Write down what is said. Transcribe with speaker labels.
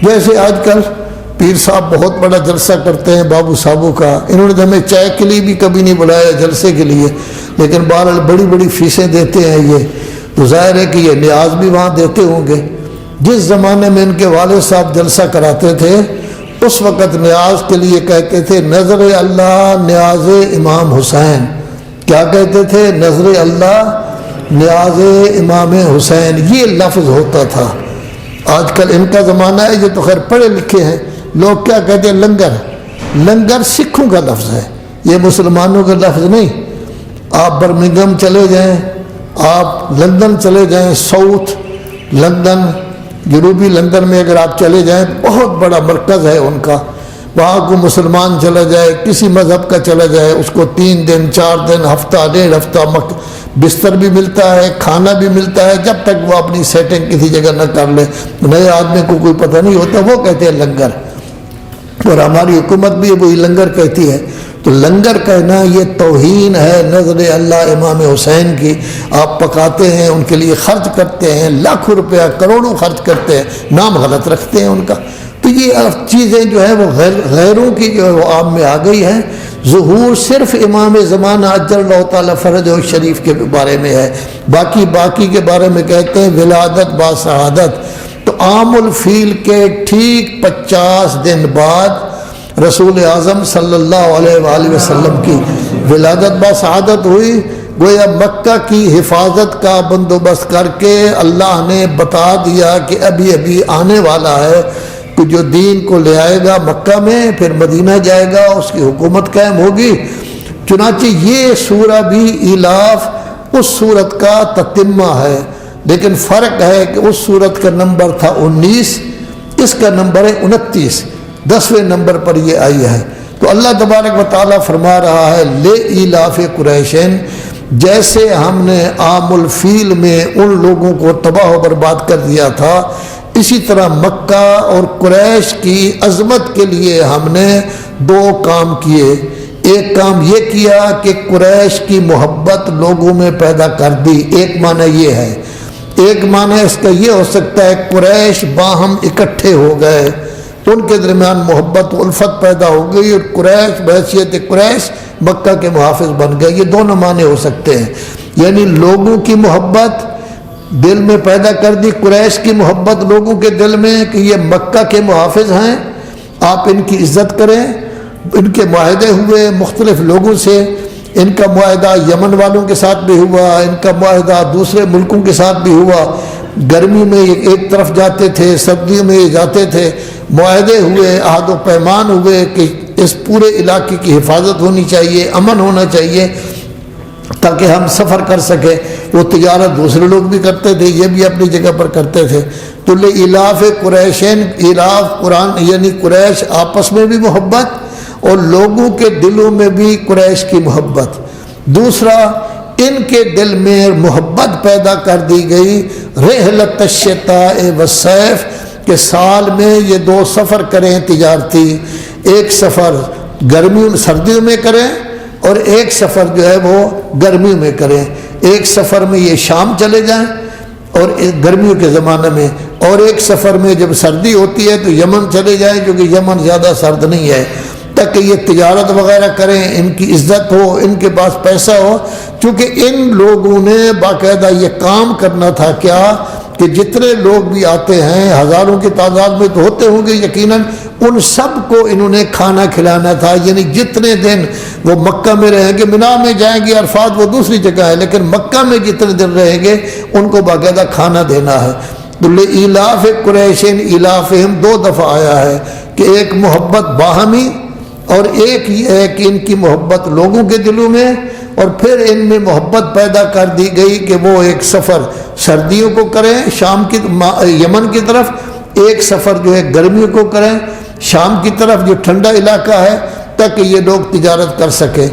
Speaker 1: جیسے آج کل پیر صاحب بہت بڑا جلسہ کرتے ہیں بابو صاحبوں کا، انہوں نے ہمیں چائے کے لیے بھی کبھی نہیں بلایا جلسے کے لیے، لیکن بہرحال بڑی بڑی فیسیں دیتے ہیں یہ، تو ظاہر ہے کہ یہ نیاز بھی وہاں دیتے ہوں گے۔ جس زمانے میں ان کے والد صاحب جلسہ کراتے تھے اس وقت نیاز کے لیے کہتے تھے نظر اللہ نیاز امام حسین۔ کیا کہتے تھے؟ نظر اللہ نیاز امام حسین، یہ لفظ ہوتا تھا۔ آج کل ان کا زمانہ ہے، یہ تو خیر پڑھے لکھے ہیں، لوگ کیا کہتے ہیں؟ لنگر۔ لنگر سکھوں کا لفظ ہے، یہ مسلمانوں کا لفظ نہیں۔ آپ برمنگھم چلے جائیں، آپ لندن چلے جائیں، ساؤتھ لندن، جنوبی لندن میں اگر آپ چلے جائیں، بہت بڑا مرکز ہے ان کا، وہاں کو مسلمان چلا جائے، کسی مذہب کا چلا جائے، اس کو 3 دن 4 دن ہفتہ 1.5 ہفتہ بستر بھی ملتا ہے، کھانا بھی ملتا ہے، جب تک وہ اپنی سیٹنگ کسی جگہ نہ کر لے، نئے آدمی کو کوئی پتہ نہیں ہوتا، وہ کہتے ہیں لنگر۔ اور ہماری حکومت بھی وہی لنگر کہتی ہے۔ تو لنگر کہنا یہ توہین ہے نظر اللہ امام حسین کی۔ آپ پکاتے ہیں، ان کے لیے خرچ کرتے ہیں، لاکھوں روپیہ کروڑوں خرچ کرتے ہیں، نام غلط رکھتے ہیں ان کا۔ تو یہ چیزیں جو ہے وہ غیروں کی جو ہے وہ عام میں آ گئی ہے۔ ظہور صرف امام زمانہ اجل اللہ تعالیٰ فرج شریف کے بارے میں ہے، باقی کے بارے میں کہتے ہیں ولادت با شہادت۔ تو عام الفیل کے ٹھیک 50 دن بعد رسول اعظم صلی اللہ علیہ وآلہ وسلم کی ولادت با شہادت ہوئی۔ گویا مکہ کی حفاظت کا بندوبست کر کے اللہ نے بتا دیا کہ ابھی ابھی آنے والا ہے کہ جو دین کو لے آئے گا مکہ میں، پھر مدینہ جائے گا، اس کی حکومت قائم ہوگی۔ چنانچہ یہ سورہ بھی ایلاف اس سورت کا تتمہ ہے، لیکن فرق ہے کہ اس سورت کا نمبر تھا 19، اس کا نمبر ہے 29، 10ویں نمبر پر یہ آئی ہے۔ تو اللہ تبارک و تعالیٰ فرما رہا ہے لے ایلاف قریشین، جیسے ہم نے عام الفیل میں ان لوگوں کو تباہ و برباد کر دیا تھا، اسی طرح مکہ اور قریش کی عظمت کے لیے ہم نے 2 کام کیے۔ ایک کام یہ کیا کہ قریش کی محبت لوگوں میں پیدا کر دی، ایک معنی یہ ہے۔ ایک معنی اس کا یہ ہو سکتا ہے قریش باہم اکٹھے ہو گئے، ان کے درمیان محبت و الفت پیدا ہو گئی، اور قریش بحیثیت قریش مکہ کے محافظ بن گئے۔ یہ دونوں معنی ہو سکتے ہیں، یعنی لوگوں کی محبت دل میں پیدا کر دی، قریش کی محبت لوگوں کے دل میں کہ یہ مکہ کے محافظ ہیں، آپ ان کی عزت کریں۔ ان کے معاہدے ہوئے مختلف لوگوں سے، ان کا معاہدہ یمن والوں کے ساتھ بھی ہوا، ان کا معاہدہ دوسرے ملکوں کے ساتھ بھی ہوا، گرمی میں ایک طرف جاتے تھے، سردیوں میں جاتے تھے، معاہدے ہوئے، عہد و پیمان ہوئے کہ اس پورے علاقے کی حفاظت ہونی چاہیے، امن ہونا چاہیے تاکہ ہم سفر کر سکیں۔ وہ تجارت دوسرے لوگ بھی کرتے تھے، یہ بھی اپنی جگہ پر کرتے تھے۔ تو ایلاف قریشین، ایلاف قرآن یعنی قریش آپس میں بھی محبت اور لوگوں کے دلوں میں بھی قریش کی محبت۔ دوسرا، ان کے دل میں محبت پیدا کر دی گئی رحلت الشتاء والصیف، کہ سال میں یہ 2 سفر کریں تجارتی، ایک سفر گرمیوں سردیوں میں کریں اور ایک سفر جو ہے وہ گرمیوں میں کریں۔ ایک سفر میں یہ شام چلے جائیں اور گرمیوں کے زمانے میں، اور ایک سفر میں جب سردی ہوتی ہے تو یمن چلے جائیں، کیونکہ یمن زیادہ سرد نہیں ہے، تاکہ یہ تجارت وغیرہ کریں، ان کی عزت ہو، ان کے پاس پیسہ ہو۔ چونکہ ان لوگوں نے باقاعدہ یہ کام کرنا تھا کیا کہ جتنے لوگ بھی آتے ہیں، ہزاروں کی تعداد میں تو ہوتے ہوں گے یقیناً، ان سب کو انہوں نے کھانا کھلانا تھا۔ یعنی جتنے دن وہ مکہ میں رہیں گے، مینا میں جائیں گے، عرفات وہ دوسری جگہ ہے، لیکن مکہ میں جتنے دن رہیں گے ان کو باقاعدہ کھانا دینا ہے۔ تو ایلاف قریشین ایلافہم 2 دفعہ آیا ہے کہ ایک محبت باہمی، اور ایک یہ ہے کہ ان کی محبت لوگوں کے دلوں میں، اور پھر ان میں محبت پیدا کر دی گئی کہ وہ ایک سفر سردیوں کو کریں شام کی یمن کی طرف، ایک سفر جو ہے گرمیوں کو کریں شام کی طرف جو ٹھنڈا علاقہ ہے، تاکہ یہ لوگ تجارت کر سکیں۔